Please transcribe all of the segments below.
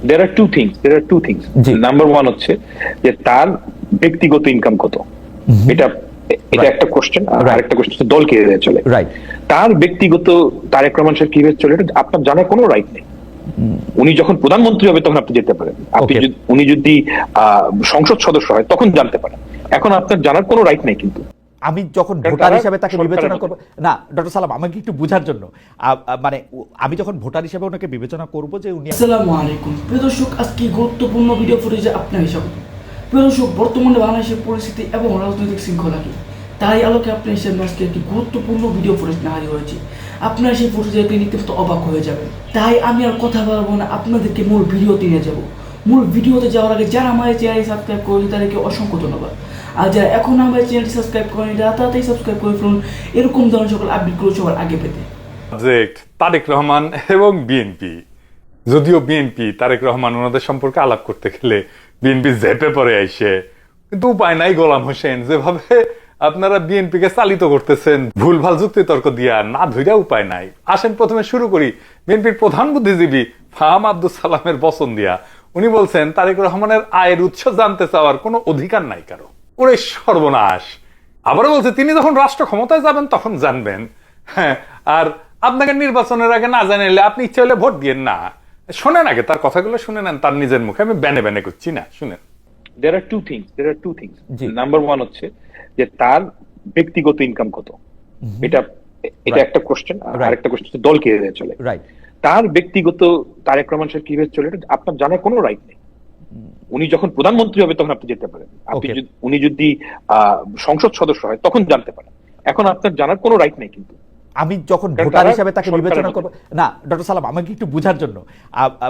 There are two things. Number one হচ্ছে যে তার ব্যক্তিগত ইনকাম কত, এটা এটা একটা কোশ্চেন। আর আরেকটা কোশ্চেন হচ্ছে দল কিভাবে চলে। তার ব্যক্তিগত তারেক রহমান সাহেব কিভাবে চলে এটা আপনার জানার কোনো রাইট নেই। উনি যখন প্রধানমন্ত্রী হবে তখন আপনি যেতে পারেন, উনি যদি সংসদ সদস্য হয় তখন জানতে পারেন। এখন আপনার জানার কোনো রাইট নেই। কিন্তু আমি যখন ভোটার হিসেবে তাকে বিবেচনা করব না, ডক্টর সালাম আমাকে একটু বোঝার জন্য, মানে আমি যখন ভোটার হিসেবে ওনাকে বিবেচনা করব যে উনি। আসসালামু আলাইকুম প্রিয় দর্শক, আজকে গুরুত্বপূর্ণ ভিডিও ফুটেজে আপনাকে স্বাগত। প্রিয় দর্শক, বর্তমানে বাংলাদেশের পরিস্থিতি এবং রাজনৈতিক শৃঙ্খলাকে তাই আলোকে আপনার সামনে আজকে একটি গুরুত্বপূর্ণ ভিডিও ফুটেজ নিয়ে হাজির হয়েছে। আপনারা সেই ফুটেজে রীতিমতো অবাক হয়ে যাবেন। তাই আমি আর কথা বলবো না, আপনাদেরকে মূল ভিডিওতে নিয়ে যাব। মূল ভিডিওতে যাওয়ার আগে যারা আমার চ্যানেলটি সাবস্ক্রাইব করেছে তাদেরকে অসংখ্য ধন্যবাদ। আর যারা এখন আমার চ্যানেলটি সাবস্ক্রাইব করেনি তারা তাড়াতাড়ি সাবস্ক্রাইব করে ফেলুন এরকম ধরনের সকল আপডেটগুলো সবার আগে পেতে। সাবজেক্ট তারেক রহমান এবং বিএনপি। যদিও বিএনপি তারেক রহমান ওনাদের সম্পর্কে আলাপ করতে গেলে বিএনপি জেপে পড়ে আইসে, কিন্তু উপায় নাই। গোলাম হোসেন যেভাবে আপনারা বিএনপি কে চালিত করতেছেন ভুলভাল যুক্তি তর্ক দিয়া, না ধইরা উপায় নাই। আসেন প্রথমে শুরু করি বিএনপির প্রধান বুদ্ধিজীবী ফাহাম আব্দুল সালামের বচন দিয়া। উনি বলছেন তারেক রহমানের আয়ের উৎস জানতে চাওয়ার কোনো অধিকার নাই কারো। ওরে সর্বনাশ! আবারও বলছে তিনি যখন রাষ্ট্র ক্ষমতায় যাবেন তখন জানবেন। হ্যাঁ, আর আপনাকে নির্বাচনের আগে না জানাইলে আপনি ইচ্ছে হলে ভোট দিয়েন না। শোনেন আগে তার কথাগুলো শুনে নেন তার নিজের মুখে। আমি ব্যানে ব্যানে করছি না, শুনেন। There are two things. Number one হচ্ছে যে তার ব্যক্তিগত ইনকাম কত, এটা একটা কোশ্চেন। আর আরেকটা কোশ্চেন হচ্ছে দল কিভাবে চলে। তার ব্যক্তিগত তারেক রহমান সাহেব কিভাবে চলে এটা আপনার জানার কোনো রাইট নেই। উনি যখন প্রধানমন্ত্রী হবে তখন আপনি যেতে পারেন, উনি যদি সংসদ সদস্য হয় তখন জানতে পারেন। এখন আপনার জানার কোনো রাইট নেই। কিন্তু আমি যখন ভোটার হিসেবে তাকে বিবেচনা করব না, ডক্টর সালাম আমাকে একটু বোঝার জন্য,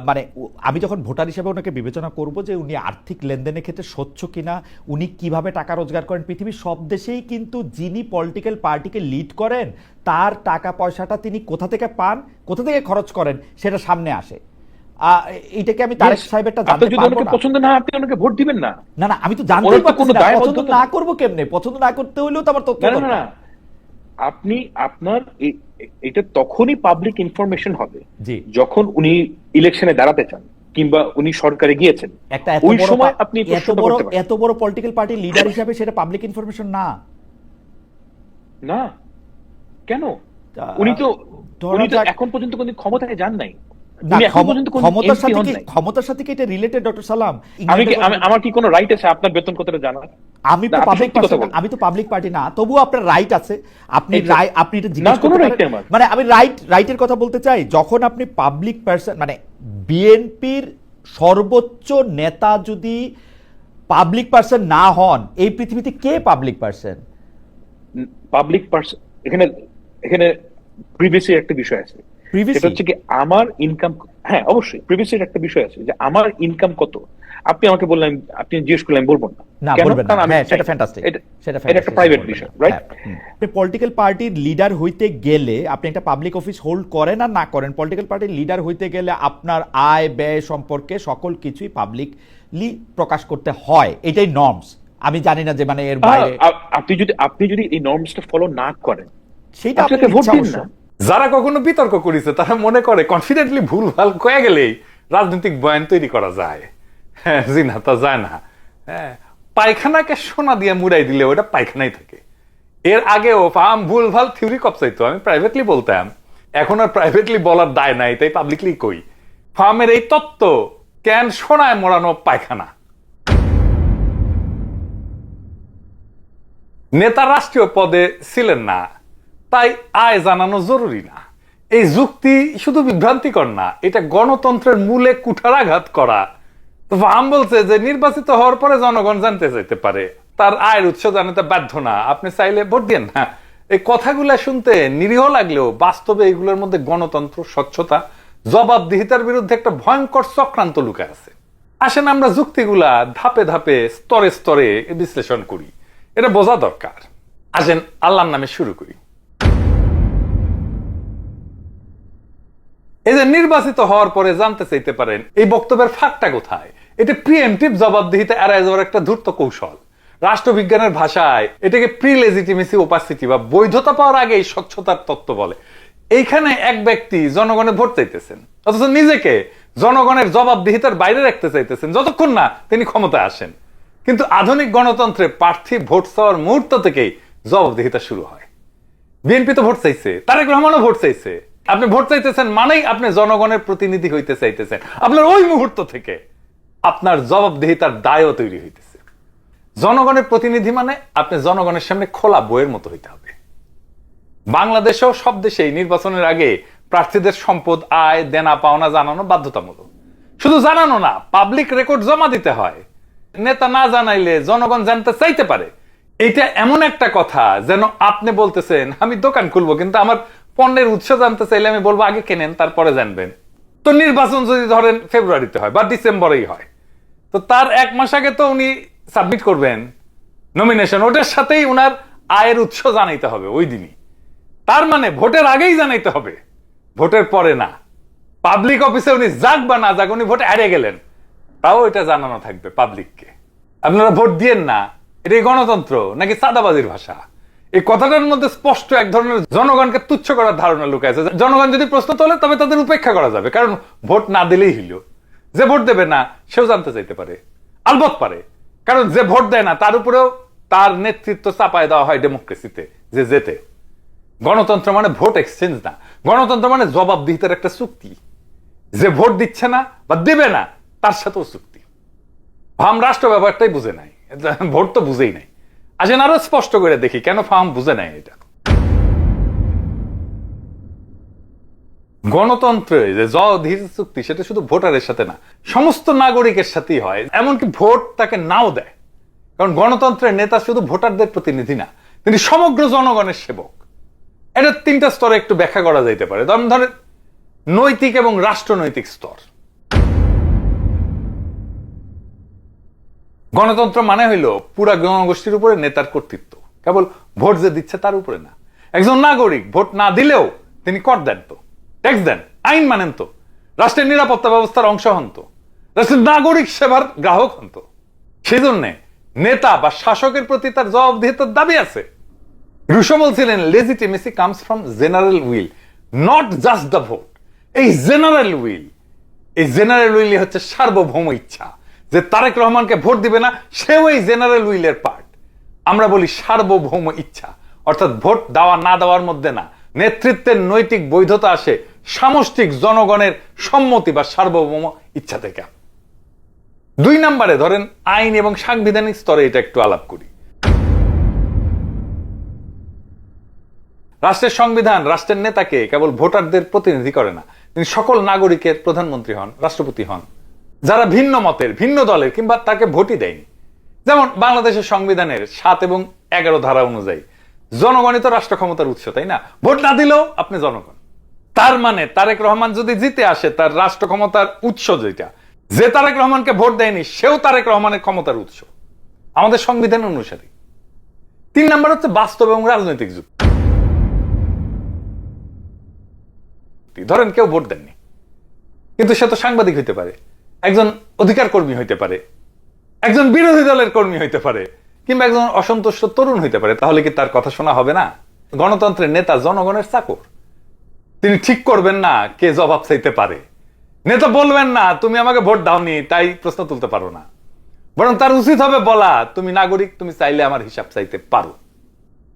মানে আমি যখন ভোটার হিসেবে ওনাকে বিবেচনা করব যে উনি আর্থিক লেনদেনের ক্ষেত্রে স্বচ্ছ কিনা, উনি কিভাবে টাকা রোজগার করেন। পৃথিবীর সব দেশেই কিন্তু যিনি পলিটিক্যাল পার্টিকে লিড করেন তার টাকা পয়সাটা তিনি কোথা থেকে পান, কোথা থেকে খরচ করেন সেটা সামনে আসে। এটাকে আমি তারেক সাহেবেরটা জানতে পারবো না। পছন্দ না আপনি ওনাকে ভোট দিবেন না। না না, আমি তো জানতেই পারছি না পছন্দ না করব কেমনে। পছন্দ না করতে হইলেও তো আমার তথ্য দরকার। আপনি আপনার এটা তখনই পাবলিক ইনফরমেশন হবে যখন উনি ইলেকশনে দাঁড়াতে চান কিংবা উনি সরকারে গিয়েছেন। ওই সময় আপনি এত বড় পলিটিক্যাল পার্টি লিডার হিসেবে সেটা পাবলিক ইনফরমেশন না। না কেন? উনি তো এখন পর্যন্ত কোন ক্ষমতায় যান নাই। ক্ষমতার সাথে কি এটা রিলেটেড ডক্টর সালাম? আমার কি কোনো রাইট আছে আপনার বেতন কতটা জানার? আমি তো পাবলিক পার্টি না, তবুও আপনার রাইট আছে। আপনি এটা জিজ্ঞেস করতে পারেন। মানে আমি রাইটের কথা বলতে চাই, যখন আপনি পাবলিক পারসন, মানে বিএনপির সর্বোচ্চ নেতা যদি পাবলিক পারসন না হন, এই পৃথিবীতে কে পাবলিক পারসন? পাবলিক পারসন এখানে প্রিভিয়াসি একটা বিষয় আছে। এটা হচ্ছে কি আমার ইনকাম। হ্যাঁ অবশ্যই প্রিভিয়াসি একটা বিষয় আছে যে আমার ইনকাম কত। আপনি আমাকে বললেন, আপনি জিজ্ঞেস করলেন, বলবো না কেন? কারণ সেটা ফ্যান্টাস্টিক, এটা একটা প্রাইভেট বিষয়, রাইট? পলিটিক্যাল পার্টির লিডার হইতে গেলে আপনি একটা পাবলিক অফিস হোল্ড করেন আর না করেন, পলিটিক্যাল পার্টির লিডার হইতে গেলে আপনার আয় ব্যয় সম্পর্কে সকল কিছুই পাবলিকলি প্রকাশ করতে হয়। এটাই নর্মস। আমি জানি না যে মানে এর বাইরে আপনি যদি এই নর্মসটা ফলো না করেন সেটা আপনাকে ভোট দিন না। যারা কখনো বিতর্ক করেছে তারা মনে করে কনফিডেন্টলি ভুল ভাল কয়ে গেলেই রাজনৈতিক বয়ান তৈরি করা যায়। হ্যাঁ জি না, তা যায় না। হ্যাঁ, পায়খানাকে সোনা দিয়ে মুড়াই দিলে ওটা পায়খানাই থাকে। এর আগেও ফার্ম ভুল ভাল থিওরি কপসাইতো, আমি প্রাইভেটলি বলতাম। এখন আর প্রাইভেটলি বলার দায় নাই, তাই পাবলিকলি কই ফার্মের এই তত্ত্ব কেন সোনায় মোড়ানো পায়খানা। নেতা রাষ্ট্রীয় পদে ছিলেন না তাই আয় জানানো জরুরি না। এই যুক্তি শুধু বিভ্রান্তিকর না, এটা গণতন্ত্রের মূলে কুঠারাঘাত করা। ফাহাম বলছে যে নির্বাচিত হওয়ার পরে জনগণ জানতে চাইতে পারে, তার আয়ের উৎস জানাতে বাধ্য না। আপনি চাইলে ভোট দেন না। এই কথাগুলো শুনতে নিরীহ লাগলেও বাস্তবে এগুলোর মধ্যে গণতন্ত্র, স্বচ্ছতা, জবাবদিহিতার বিরুদ্ধে একটা ভয়ঙ্কর চক্রান্ত লুকায় আছে। আসেন আমরা যুক্তিগুলা ধাপে ধাপে স্তরে স্তরে বিশ্লেষণ করি, এটা বোঝা দরকার। আসেন আল্লাহর নামে শুরু করি। এই যে নির্বাচিত হওয়ার পরে জানতে চাইতে পারেন, এই বক্তব্যের ফাঁকটা কোথায়? এটা প্রিএমটিভ জবাবদিহিতা এড়ায় যাওয়ার একটা ধূর্ত কৌশল। রাষ্ট্রবিজ্ঞানের ভাষায় এটাকে প্রি লেজিটিমেসি ওপাসিটি বা বৈধতা পাওয়ার আগেই স্বচ্ছতার তত্ত্ব বলে। এইখানে এক ব্যক্তি জনগণের ভোট চাইতেছেন, অথচ নিজেকে জনগণের জবাবদিহিতার বাইরে রাখতে চাইতেছেন যতক্ষণ না তিনি ক্ষমতায় আসেন। কিন্তু আধুনিক গণতন্ত্রে প্রার্থী ভোট চাওয়ার মুহূর্ত থেকেই জবাবদিহিতা শুরু হয়। বিএনপি তো ভোট চাইছে, তারেক রহমানও ভোট চাইছে। আপনি ভোট চাইতেছেন মানেই আপনি জনগণের প্রতিনিধি হইতে চাইতেছেন। আপনার ওই মুহূর্ত থেকে আপনার জবাবদিহিতার দায়ও তৈরি হইতেছে। জনগণের প্রতিনিধি মানে আপনি জনগণের সামনে খোলা বইয়ের মতো হইতে হবে। বাংলাদেশেও সব দেশেই নির্বাচনের আগে প্রার্থীদের সম্পদ, আয়, দেনা পাওনা জানানো বাধ্যতামূলক। শুধু জানানো না, পাবলিক রেকর্ড জমা দিতে হয়। নেতা না জানাইলে জনগণ জানতে চাইতে পারে। এটা এমন একটা কথা যেন আপনি বলতেছেন আমি দোকান খুলবো, কিন্তু আমার পণ্যের উৎস জানতে চাইলে আমি বলবো আগে কেনেন তারপরে জানবেন। তো নির্বাচন যদি ধরেন ফেব্রুয়ারিতে হয় বা ডিসেম্বরেই হয়, তো তার 1 মাস আগে তো উনি সাবমিট করবেন নমিনেশন, ওটার সাথেই উনার আয়ের উৎস জানাইতে হবে ওই দিনই। তার মানে ভোটের আগেই জানাইতে হবে, ভোটের পরে না। পাবলিক অফিসে উনি যাক বা না যাক, উনি ভোটে হারিয়ে গেলেন, তাও এটা জানানো থাকবে পাবলিককে। আপনারা ভোট দিয়েন না, এটাই গণতন্ত্র নাকি চাঁদাবাজির ভাষা? এই কথাটার মধ্যে স্পষ্ট এক ধরনের জনগণকে তুচ্ছ করার ধারণা লুকায় আছে। জনগণ যদি প্রশ্ন তোলে তবে তাদের উপেক্ষা করা যাবে, কারণ ভোট না দিলেই হইল। যে ভোট দেবে না সেও জানতে চাইতে পারে, আলবত পারে, কারণ যে ভোট দেয় না তার উপরেও তার নেতৃত্ব চাপায় দেওয়া হয় ডেমোক্রেসিতে যে যেতে। গণতন্ত্র মানে ভোট এক্সচেঞ্জ না, গণতন্ত্র মানে জবাবদিহিতার একটা চুক্তি। যে ভোট দিচ্ছে না বা দেবে না তার সাথেও চুক্তি। ফার্ম রাষ্ট্র ব্যাপারটাই বুঝে নাই, ভোট তো বুঝেই নাই। আসেন আরো স্পষ্ট করে দেখি কেন ফার্ম বুঝে নাই এটা। গণতন্ত্রে যে জবাবদিহিত চুক্তি সেটা শুধু ভোটারের সাথে না, সমস্ত নাগরিকের সাথেই হয়। এমনকি ভোট তাকে নাও দেয়, কারণ গণতন্ত্রের নেতা শুধু ভোটারদের প্রতিনিধি না, তিনি সমগ্র জনগণের সেবক। এটা 3টা স্তরে একটু ব্যাখ্যা করা যাইতে পারে। ধরেন নৈতিক এবং রাষ্ট্রনৈতিক স্তর। গণতন্ত্র মানে হইল পুরা জনগোষ্ঠীর উপরে নেতার কর্তৃত্ব, কেবল ভোট যে দিচ্ছে তার উপরে না। একজন নাগরিক ভোট না দিলেও তিনি কর দেন তো, ট্যাক্স দেন, আইন মানেন তো, রাষ্ট্রের নিরাপত্তা ব্যবস্থার অংশ হন তো, রাষ্ট্রের নাগরিক সেবার গ্রাহক হন তো। সেই জন্য নেতা বা শাসকের প্রতি তার জবাবদিহিতার দাবি আছে। রুশো বলছিলেন legitimacy comes from general will, not just the vote. এই জেনারেল উইল হচ্ছে সার্বভৌম ইচ্ছা। যে তারেক রহমানকে ভোট দিবে না সেও এই জেনারেল উইলের পার্ট। আমরা বলি সার্বভৌম ইচ্ছা, অর্থাৎ ভোট দেওয়া না দেওয়ার মধ্যে না, নেতৃত্বের নৈতিক বৈধতা আসে সামষ্টিক জনগণের সম্মতি বা সার্বভৌম ইচ্ছা থেকে। 2 নম্বরে ধরেন আইন এবং সাংবিধানিক স্তরে এটা একটু আলাপ করি। রাষ্ট্রের সংবিধান রাষ্ট্রের নেতাকে কেবল ভোটারদের প্রতিনিধি করে না, তিনি সকল নাগরিকের প্রধানমন্ত্রী হন, রাষ্ট্রপতি হন, যারা ভিন্ন মতের, ভিন্ন দলের কিংবা তাকে ভোটই দেয়নি। যেমন বাংলাদেশের সংবিধানের 7 এবং 11 ধারা অনুযায়ী জনগণই তো রাষ্ট্র ক্ষমতার উৎস, তাই না? ভোট না দিলেও আপনি জনগণ। তার মানে তারেক রহমান যদি জিতে আসে, তার রাষ্ট্র ক্ষমতার উৎস যেটা, যে তারেক রহমানকে ভোট দেয়নি সেও তারেক রহমানের ক্ষমতার উৎস আমাদের সংবিধান অনুসারে। 3 নম্বর হচ্ছে বাস্তব এবং রাজনৈতিক যুক্তি। ধরেন কেউ ভোট দেননি, কিন্তু সে তো সাংবাদিক হইতে পারে, একজন অধিকার কর্মী হইতে পারে, একজন বিরোধী দলের কর্মী হইতে পারে, কিংবা একজন অসন্তুষ্ট তরুণ হইতে পারে। তাহলে কি তার কথা শোনা হবে না? গণতন্ত্রের নেতা জনগণের চাকর, তিনি ঠিক করবেন না কে জবাব চাইতে পারে। নেতা বলবেন না তুমি আমাকে ভোট দাওনি তাই প্রশ্ন তুলতে পারো না, বরং তার উচিত হবে বলা তুমি নাগরিক, তুমি চাইলে আমার হিসাব চাইতে পারো।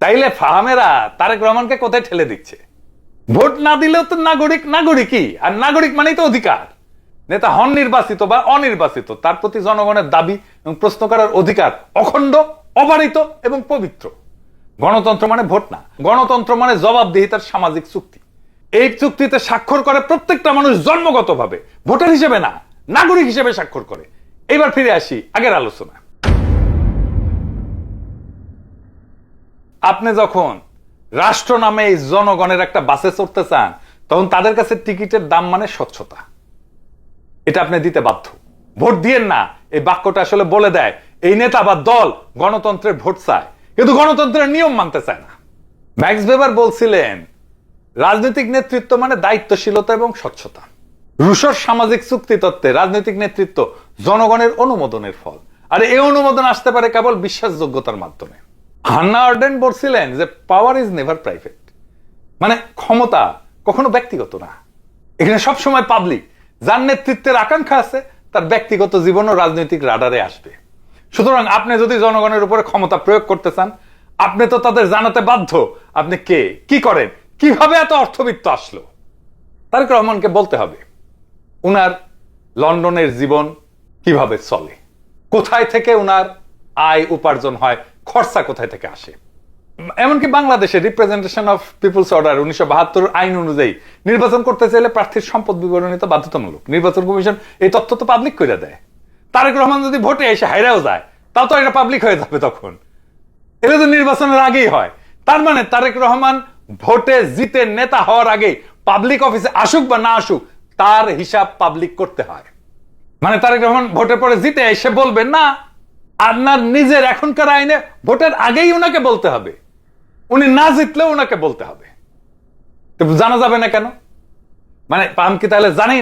তাইলে ফাহামেরা তারেক রহমানকে কোথায় ঠেলে দিচ্ছে? ভোট না দিলেও তো নাগরিকই, আর নাগরিক মানেই তো অধিকার। নেতা হন নির্বাচিত বা অনির্বাচিত, তার প্রতি জনগণের দাবি এবং প্রশ্ন করার অধিকার অখণ্ড, অবারিত এবং পবিত্র। গণতন্ত্র মানে ভোট না, গণতন্ত্র মানে জবাবদিহিতার সামাজিক চুক্তি। এই চুক্তিতে স্বাক্ষর করে প্রত্যেকটা মানুষ জন্মগতভাবে, ভোটার হিসেবে না, নাগরিক হিসেবে স্বাক্ষর করে। এবার ফিরে আসি আগের আলোচনা। আপনি যখন রাষ্ট্র নামে এই জনগণের একটা বাসে চড়তে চান, তখন তাদের কাছে টিকিটের দাম মানে স্বচ্ছতা, এটা আপনি দিতে বাধ্য। ভোট দিয়েন না এই বাক্যটা আসলে বলে দেয় এই নেতা বা দল গণতন্ত্রের ভোট চায়, কিন্তু গণতন্ত্রের নিয়ম মানতে চায় না। ম্যাক্স ওয়েবার বলছিলেন রাজনৈতিক নেতৃত্ব মানে দায়িত্বশীলতা এবং স্বচ্ছতা। রুশোর সামাজিক চুক্তি তত্ত্বে রাজনৈতিক নেতৃত্ব জনগণের অনুমোদনের ফল, আর এই অনুমোদন আসতে পারে কেবল বিশ্বাসযোগ্যতার মাধ্যমে। হান্না আর্ডেন বলছিলেন যে পাওয়ার ইজ নেভার প্রাইভেট, মানে ক্ষমতা কখনো ব্যক্তিগত না, এখানে সবসময় পাবলিক। যার নেতৃত্বের আকাঙ্ক্ষা আছে তার ব্যক্তিগত জীবন ও রাজনৈতিক রাডারে আসবে। সুতরাং আপনি যদি জনগণের উপরে ক্ষমতা প্রয়োগ করতে চান, আপনি তো তাদের জানাতে বাধ্য আপনি কে, কি করেন, কিভাবে এত অর্থবিত্ত আসলো। তারেক রহমানকে বলতে হবে উনার লন্ডনের জীবন কিভাবে চলে, কোথায় থেকে উনার আয় উপার্জন হয়, খরচা কোথায় থেকে আসে। এমনকি বাংলাদেশের রিপ্রেজেন্টেশন অফ পিপলস অর্ডার 1972 আইন অনুযায়ী নির্বাচন করতে চাইলে প্রার্থীর সম্পদ বিবরণী তো বাধ্যতামূলক। নির্বাচন কমিশন এই তথ্য তো পাবলিক করে দেয়। তারেক রহমান যদি ভোটে এসে হাইরাও যায় তাও তো এটা পাবলিক হয়ে যাবে, তখন এটা তো নির্বাচনের আগেই হয়। তার মানে তারেক রহমান ভোটে জিতে নেতা হওয়ার আগে পাবলিক অফিসে আসুক বা না আসুক তার হিসাব পাবলিক করতে হয়। মানে তারেক রহমান ভোটের পরে জিতে এসে বলবেন না, আপনার নিজের এখনকার আইনে ভোটের আগেই ওনাকে বলতে হবে, উনি না জিতলেও ওনাকে বলতে হবে। জানা যাবে না কেন? মানে আমি কি তাহলে জানি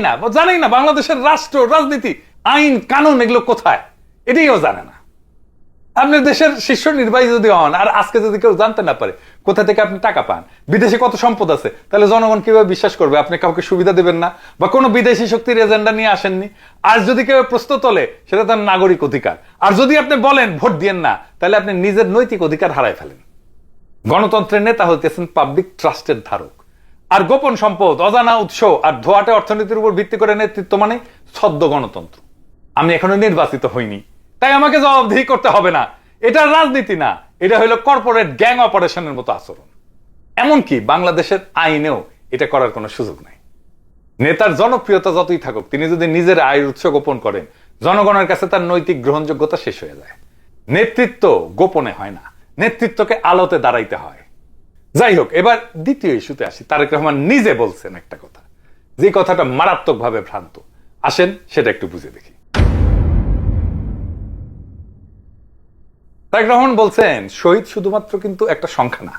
না বাংলাদেশের রাষ্ট্র, রাজনীতি, আইন, কানুন এগুলো কোথায়, এটাইও জানে না। আপনি দেশের শীর্ষ নির্বাহী যদি হন আর আজকে যদি কেউ জানতে না পারে কোথা থেকে আপনি টাকা পান, বিদেশে কত সম্পদ আছে, তাহলে জনগণ কিভাবে বিশ্বাস করবে আপনি কাউকে সুবিধা দেবেন না বা কোনো বিদেশি শক্তির এজেন্ডা নিয়ে আসেননি? আর যদি কেউ প্রশ্ন তোলে সেটা তার নাগরিক অধিকার। আর যদি আপনি বলেন ভোট দিয়েন না, তাহলে আপনি নিজের নৈতিক অধিকার হারায় ফেলেন। গণতন্ত্রের নেতা হইতেছেন পাবলিক ট্রাস্টের ধারক। আর গোপন সম্পদ, অজানা উৎস আর ধোয়াটে অর্থনীতির উপর ভিত্তি করে নেতৃত্ব মানে ছদ্ম গণতন্ত্র। আমি এখনো নির্বাচিত হইনি, তাই আমাকে জবাবদিহি করতে হবে না। এটা রাজনীতি না, এটা হলো কর্পোরেট গ্যাং অপারেশনের মতো আচরণ। এমনকি বাংলাদেশের আইনেও এটা করার কোনো সুযোগ নাই। নেতার জনপ্রিয়তা যতই থাকুক, তিনি যদি নিজের আয়ের উৎস গোপন করেন, জনগণের কাছে তার নৈতিক গ্রহণযোগ্যতা শেষ হয়ে যায়। নেতৃত্ব গোপনে হয় না, নেতৃত্বকে আলোতে দাঁড়াইতে হয়। যাই হোক, এবার দ্বিতীয় ইস্যুতে আসি। তারেক রহমান নিজে বলছেন একটা কথা, যে কথাটা মারাত্মকভাবে ভ্রান্ত। আসেন সেটা একটু বুঝে দেখি। তারেক রহমান বলছেন শহীদ শুধুমাত্র কিন্তু একটা সংখ্যা না,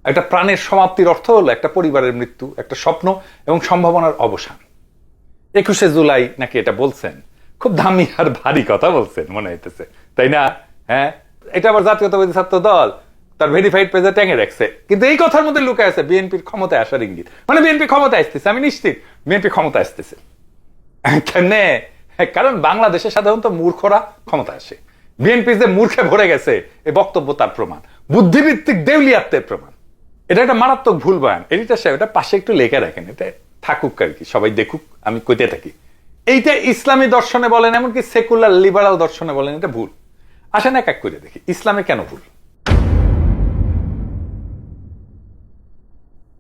একটা প্রাণের সমাপ্তির অর্থ হলো একটা পরিবারের মৃত্যু, একটা স্বপ্ন এবং সম্ভাবনার অবসান। 21শে জুলাই নাকি এটা বলছেন। খুব দামি আর ভারী কথা বলছেন মনে হইতেছে, তাই না? হ্যাঁ, এটা আবার জাতীয়তাবাদী ছাত্র দল তার ভেরিফাইড পেজে ট্যাঙে রাখছে। কিন্তু এই কথার মধ্যে লুকায় আছে বিএনপির ক্ষমতায় আসার ইঙ্গিত। মানে বিএনপি ক্ষমতায় আসতেছে, আমি নিশ্চিত বিএনপি ক্ষমতায় আসতেছে। কেমনে? কারণ বাংলাদেশে সাধারণত মূর্খরা ক্ষমতা আসে। বিএনপি যে মূর্খে ভরে গেছে এই বক্তব্য তার প্রমাণ, বুদ্ধিভিত্তিক দেউলিয়াত্বের প্রমাণ। এটা একটা মারাত্মক ভুল বয়ান। এডিটর সাহেব এটা পাশে একটু লেখা রাখেন, এটা থাকুক আর কি, সবাই দেখুক আমি কইতে থাকি। এইটা ইসলামী দর্শনে বলেন, এমনকি সেকুলার লিবারাল দর্শনে বলেন, এটা ভুল। আসেন এক এক করে দেখি ইসলামে কেন ভুল।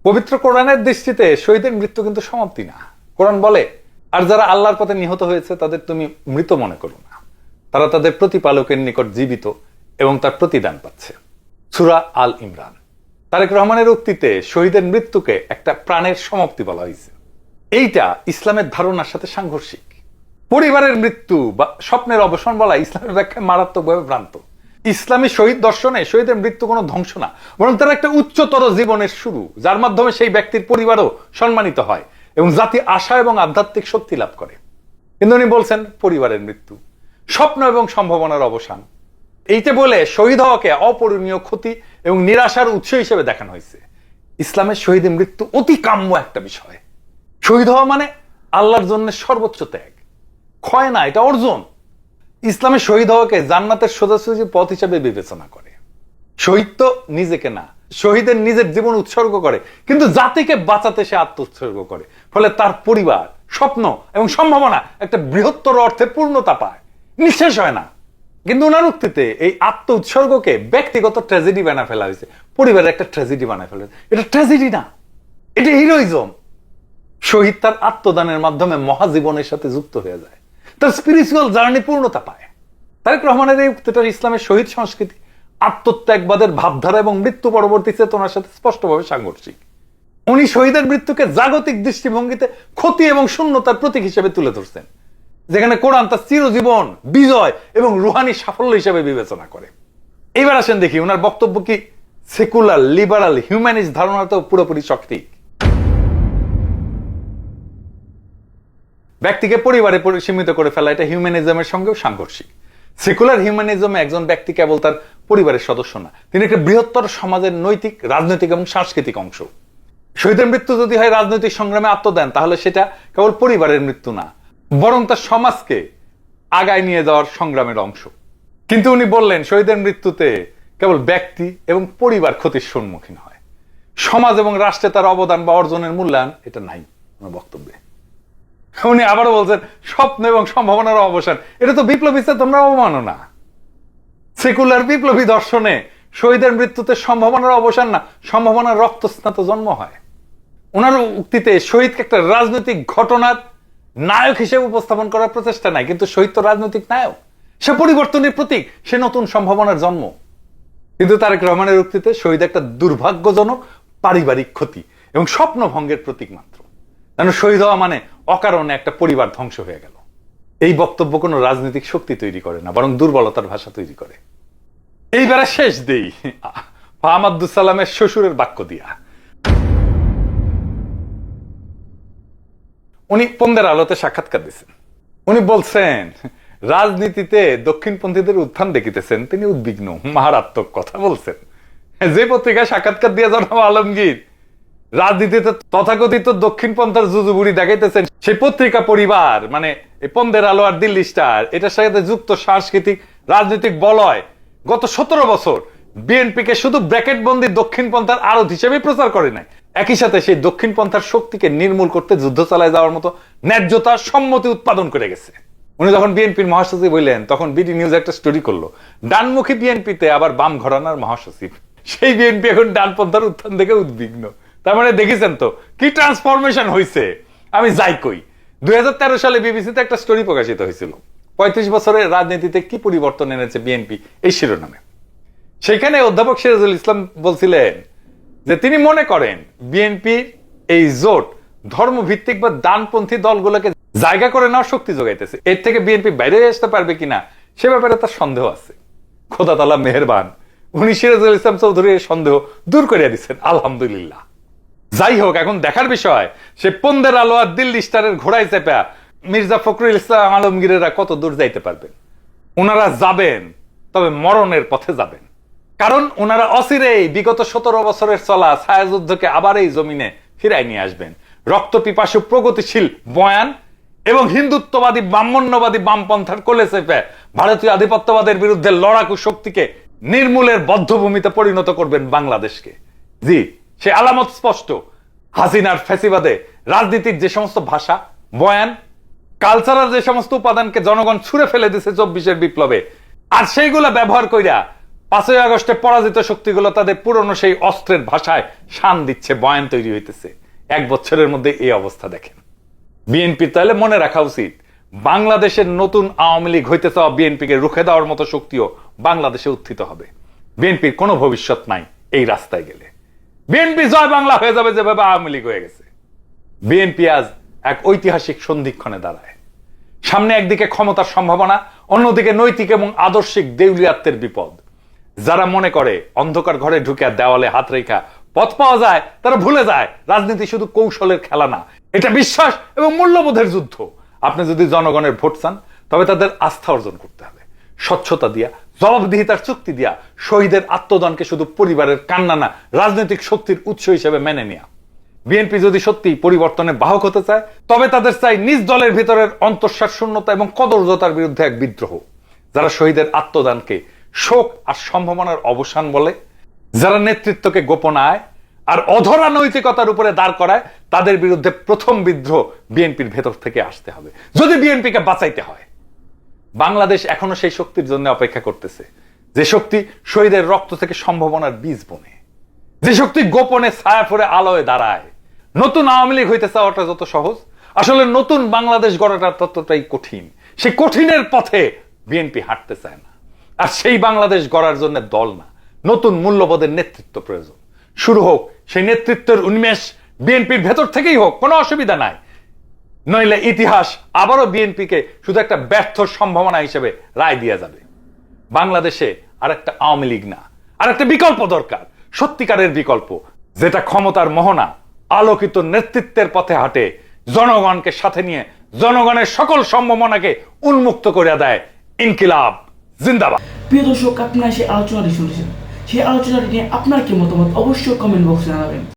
পবিত্র কোরআনের দৃষ্টিতে শহীদের মৃত্যু কিন্তু সমাপ্তি না। কোরআন বলে, আর যারা আল্লাহর পথে নিহত হয়েছে তাদের তুমি মৃত মনে করো না, তারা তাদের প্রতিপালকের নিকট জীবিত এবং তার প্রতিদান পাচ্ছে। সূরা আল ইমরান। তারেক রহমানের উক্তিতে শহীদের মৃত্যুকে একটা প্রাণের সমাপ্তি বলা হয়েছে। এইটা ইসলামের ধারণার সাথে সাংঘর্ষিক। পরিবারের মৃত্যু বা স্বপ্নের অবসান বলা ইসলামের ব্যাখ্যায় মারাত্মকভাবে ভ্রান্ত। ইসলামী শহীদ দর্শনে শহীদের মৃত্যু কোনো ধ্বংস না, বরং তার একটা উচ্চতর জীবনের শুরু, যার মাধ্যমে সেই ব্যক্তির পরিবারও সম্মানিত হয় এবং জাতি আশা এবং আধ্যাত্মিক শক্তি লাভ করে। কিন্তু উনি বলছেন পরিবারের মৃত্যু, স্বপ্ন এবং সম্ভাবনার অবসান। এইটা বলে শহীদ হওয়াকে অপূরণীয় ক্ষতি এবং নিরাশার উৎস হিসেবে দেখানো হয়েছে। ইসলামের শহীদের মৃত্যু অতি কাম্য একটা বিষয়। শহীদ হওয়া মানে আল্লাহর জন্য সর্বোচ্চ ত্যাগ, ক্ষয় না, এটা অর্জন। ইসলামের শহীদ হওয়াকে জান্নাতের সোজাসুজি পথ হিসেবে বিবেচনা করে। শহীদ তো নিজেকে না, শহীদের নিজের জীবন উৎসর্গ করে, কিন্তু জাতিকে বাঁচাতে সে আত্ম উৎসর্গ করে। ফলে তার পরিবার, স্বপ্ন এবং সম্ভাবনা একটা বৃহত্তর অর্থে পূর্ণতা পায়, নিঃশেষ হয় না। কিন্তু ওনার উক্তিতে এই আত্ম উৎসর্গকে ব্যক্তিগত ট্র্যাজেডি বানায় ফেলা হয়েছে, পরিবারের একটা ট্র্যাজেডি বানায় ফেলা হয়েছে। এটা ট্র্যাজেডি না, এটা হিরোইজম। শহীদ তার আত্মদানের মাধ্যমে মহাজীবনের সাথে যুক্ত হয়ে যায়, তার স্পিরিচুয়াল জার্নি পূর্ণতা পায়। তারেক রহমানের এই উক্তিটা ইসলামের শহীদ সংস্কৃতি, আত্মত্যাগবাদের ভাবধারা এবং মৃত্যু পরবর্তী চেতনার সাথে স্পষ্টভাবে সাংঘর্ষিক। উনি শহীদের মৃত্যুকে জাগতিক দৃষ্টিভঙ্গিতে ক্ষতি এবং শূন্যতার প্রতীক হিসেবে তুলে ধরছেন, যেখানে কোরআন তার চিরজীবন বিজয় এবং রুহানি সাফল্য হিসেবে বিবেচনা করে। এবার আসেন দেখি ওনার বক্তব্য কি সেকুলার লিবারাল হিউম্যানিস্ট ধারণাতেও পুরোপুরি সঠিক। ব্যক্তিকে পরিবারে সীমিত করে ফেলা এটা হিউম্যানিজমের সঙ্গেও সাংঘর্ষিক। সেকুলার হিউম্যানিজমে একজন ব্যক্তি কেবল তার পরিবারের সদস্য না, তিনি একটা বৃহত্তর সমাজের নৈতিক, রাজনৈতিক এবং সাংস্কৃতিক অংশ। শহীদের মৃত্যু যদি হয় রাজনৈতিক সংগ্রামে আত্মদান, তাহলে সেটা কেবল পরিবারের মৃত্যু না, বরং তার সমাজকে আগায় নিয়ে যাওয়ার সংগ্রামের অংশ। কিন্তু উনি বললেন শহীদের মৃত্যুতে কেবল ব্যক্তি এবং পরিবার ক্ষতির সম্মুখীন হয়, সমাজ এবং রাষ্ট্রে তার অবদান বা অর্জনের মূল্যায়ন এটা নাই ওনার বক্তব্যে। উনি আবারও বলছেন স্বপ্ন এবং সম্ভাবনার অবসান, এটা তো বিপ্লবী চেতনার অবমাননা। সেকুলার বিপ্লবী দর্শনে শহীদের মৃত্যুতে সম্ভাবনার অবসান না, সম্ভাবনার রক্তস্নাত জন্ম হয়। ওনার উক্তিতে শহীদকে একটা রাজনৈতিক ঘটনার নায়ক হিসেবে উপস্থাপন করার প্রচেষ্টা নাই, কিন্তু শহীদ তো রাজনৈতিক নায়ক, সে পরিবর্তনের প্রতীক, সে নতুন সম্ভাবনার জন্ম। কিন্তু তারেক রহমানের উক্তিতে শহীদ একটা দুর্ভাগ্যজনক পারিবারিক ক্ষতি এবং স্বপ্ন ভঙ্গের প্রতীক মাত্র। কারণ শহীদ হওয়া মানে অকারণে একটা পরিবার ধ্বংস হয়ে গেল। এই বক্তব্য কোনো রাজনৈতিক শক্তি তৈরি করে না, বরং দুর্বলতার ভাষা তৈরি করে। এইবারে শেষ দেই আব্দুল সালামের শ্বশুরের বাক্য দিয়া। উনি পন্দের আলোতে সাক্ষাৎকার দিচ্ছেন। উনি বলছেন রাজনীতিতে দক্ষিণপন্থীদের উত্থান দেখিতেছেন, তিনি উদ্বিগ্ন, মারাত্মক কথা বলছেন। যে পত্রিকায় সাক্ষাৎকার দিয়ে জনাব আলমগীর রাজনীতিতে তথাকথিত দক্ষিণপন্থার জুজুবুড়ি দেখাইতেছেন, সেই পত্রিকা পরিবার মানে এই পন্দের আলো আর দিল্লি স্টার এটার সাথে যুক্ত সাংস্কৃতিক রাজনৈতিক বলয় গত 17 বছর বিএনপিকে শুধু ব্র্যাকেটবন্দি দক্ষিণপন্থার আড়ত হিসেবে প্রচার করে নাই, একই সাথে সেই দক্ষিণপন্থার শক্তিকে নির্মূল করতে যুদ্ধ চালায় যাওয়ার মতো ন্যায্যতা সম্মতি উৎপাদন করে গেছে। উনি যখন বিএনপির মহাসচিব হইলেন তখন বিডি নিউজ একটা স্টোরি করলো, ডানমুখী বিএনপিতে আবার বাম ঘরানার মহাসচিব। সেই বিএনপি এখন ডানপন্থার উত্থান দেখে উদ্বিগ্ন। তার মানে দেখেছেন তো কি ট্রান্সফরমেশন হয়েছে। আমি যাই কই, 2013 সালে বিবিসিতে একটা স্টোরি প্রকাশিত হয়েছিল 35 বছরের রাজনীতিতে কি পরিবর্তন এনেছে বিএনপি এই শিরোনামে। সেখানে অধ্যাপক সিরাজুল ইসলাম বলছিলেন যে তিনি মনে করেন বিএনপির এই জোট ধর্মভিত্তিক বা ডানপন্থী দলগুলোকে জায়গা করে নেওয়ার শক্তি যোগাইতেছে। এর থেকে বিএনপি বাইরে আসতে পারবে কিনা সে ব্যাপারে তার সন্দেহ আছে। খোদা তাআলা মেহেরবান, উনি সিরাজুল ইসলাম চৌধুরীর সন্দেহ দূর করে দিচ্ছেন, আলহামদুলিল্লাহ। যাই হোক, এখন দেখার বিষয় সে পন্দের আলো আর দিল্লি স্টারের ঘোড়ায় চেপা মির্জা ফখরুল ইসলাম আলমগীরেরা কত দূর যাইতে পারবেন। ওনারা যাবেন, তবে মরণের পথে যাবেন। কারণ ওনারা অচিরেই বিগত 17 বছরের চলা ছায়াযুদ্ধকে আবার এই জমিনে ফিরাই নিয়ে আসবেন। রক্ত পিপাসু প্রগতিশীল বয়ান এবং হিন্দুত্ববাদী ব্রাহ্মণ্যবাদী বামপন্থার কোলে চেপে ভারতীয় আধিপত্যবাদের বিরুদ্ধে লড়াকু শক্তিকে নির্মূলের বদ্ধভূমিতে পরিণত করবেন বাংলাদেশকে। জি, সে আলামত স্পষ্ট। হাসিনার ফ্যাসিবাদে রাজনীতির যে সমস্ত ভাষা, বয়ান, কালচারাল যে সমস্ত উপাদানকে জনগণ ছুঁড়ে ফেলে দিচ্ছে 24-এর বিপ্লবে, আর সেইগুলা ব্যবহার কইরা 5ই আগস্টে পরাজিত শক্তিগুলো তাদের পুরনো সেই অস্ত্রের ভাষায় শান দিচ্ছে, বয়ান তৈরি হইতেছে। 1 বছরের মধ্যে এই অবস্থা দেখেন। বিএনপি তাহলে মনে রাখা উচিত, বাংলাদেশের নতুন আওয়ামী লীগ হইতে চাওয়া বিএনপিকে রুখে দেওয়ার মতো শক্তিও বাংলাদেশে উত্থিত হবে। বিএনপির কোনো ভবিষ্যৎ নাই এই রাস্তায় গেলে। বিএনপি জয় বাংলা হয়ে যাবে যেভাবে আওয়ামী লীগ হয়ে গেছে। বিএনপি আজ এক ঐতিহাসিক সন্ধিক্ষণে দাঁড়ায়। সামনে একদিকে ক্ষমতার সম্ভাবনা, অন্যদিকে নৈতিক এবং আদর্শিক দেউলিয়াত্বের বিপদ। যারা মনে করে অন্ধকার ঘরে ঢুকে দেওয়ালে হাত রেখা পথ পাওয়া যায়, তারা ভুলে যায় রাজনীতি শুধু কৌশলের খেলা না, এটা বিশ্বাস এবং মূল্যবোধের যুদ্ধ। আপনি যদি জনগণের ভোট চান, তবে তাদের আস্থা অর্জন করতে হবে স্বচ্ছতা দিয়া, জবাবদিহিতার চুক্তি দিয়া, শহীদের আত্মদানকে শুধু পরিবারের কান্না না, রাজনৈতিক শক্তির উৎস হিসেবে মেনে নেয়া। বিএনপি যদি সত্যি পরিবর্তনের বাহক হতে চায়, তবে তাদের চাই নিজ দলের ভিতরের অন্তঃসার শূন্যতা এবং কদর্যতার বিরুদ্ধে এক বিদ্রোহ। যারা শহীদের আত্মদানকে শোক আর সম্ভাবনার অবসান বলে, যারা নেতৃত্বকে গোপনায় আর অধরা নৈতিকতার উপরে দাঁড় করায়, তাদের বিরুদ্ধে প্রথম বিদ্রোহ বিএনপির ভেতর থেকে আসতে হবে যদি বিএনপিকে বাঁচাইতে হয়। বাংলাদেশ এখনো সেই শক্তির জন্য অপেক্ষা করতেছে, যে শক্তি শহীদের রক্ত থেকে সম্ভাবনার বীজ বনে, যে শক্তি গোপনে ছায়া ফেলে আলোয় দাঁড়ায়। নতুন আওয়ামী লীগ হইতে চাওয়াটা যত সহজ, আসলে নতুন বাংলাদেশ গড়াটা ততটাই কঠিন। সেই কঠিনের পথে বিএনপি হাঁটতে চায় না। আর সেই বাংলাদেশ গড়ার জন্য দল না, নতুন মূল্যবোধের নেতৃত্ব প্রয়োজন। শুরু হোক সেই নেতৃত্বের উন্মেষ বিএনপির ভেতর থেকেই হোক, কোনো অসুবিধা নাই। নইলে ইতিহাস আবারও বিএনপিকে শুধু একটা ব্যর্থ সম্ভাবনা হিসেবে রায় দিয়ে যাবে। বাংলাদেশে আর একটা আওয়ামী লীগ না, আর একটা বিকল্প দরকার, সত্যিকারের বিকল্প, যেটা ক্ষমতার মোহনা আলোকিত নেতৃত্বের পথে হাঁটে, জনগণকে সাথে নিয়ে জনগণের সকল সম্ভাবনাকে উন্মুক্ত করে দেয়। ইনকিলাব জিন্দাবাদ। প্রিয় দর্শক, আপনারা সেই আলোচনাটি শুনেছেন। সেই আলোচনাটি নিয়ে আপনার কি মতামত অবশ্যই কমেন্ট বক্সে জানাবেন।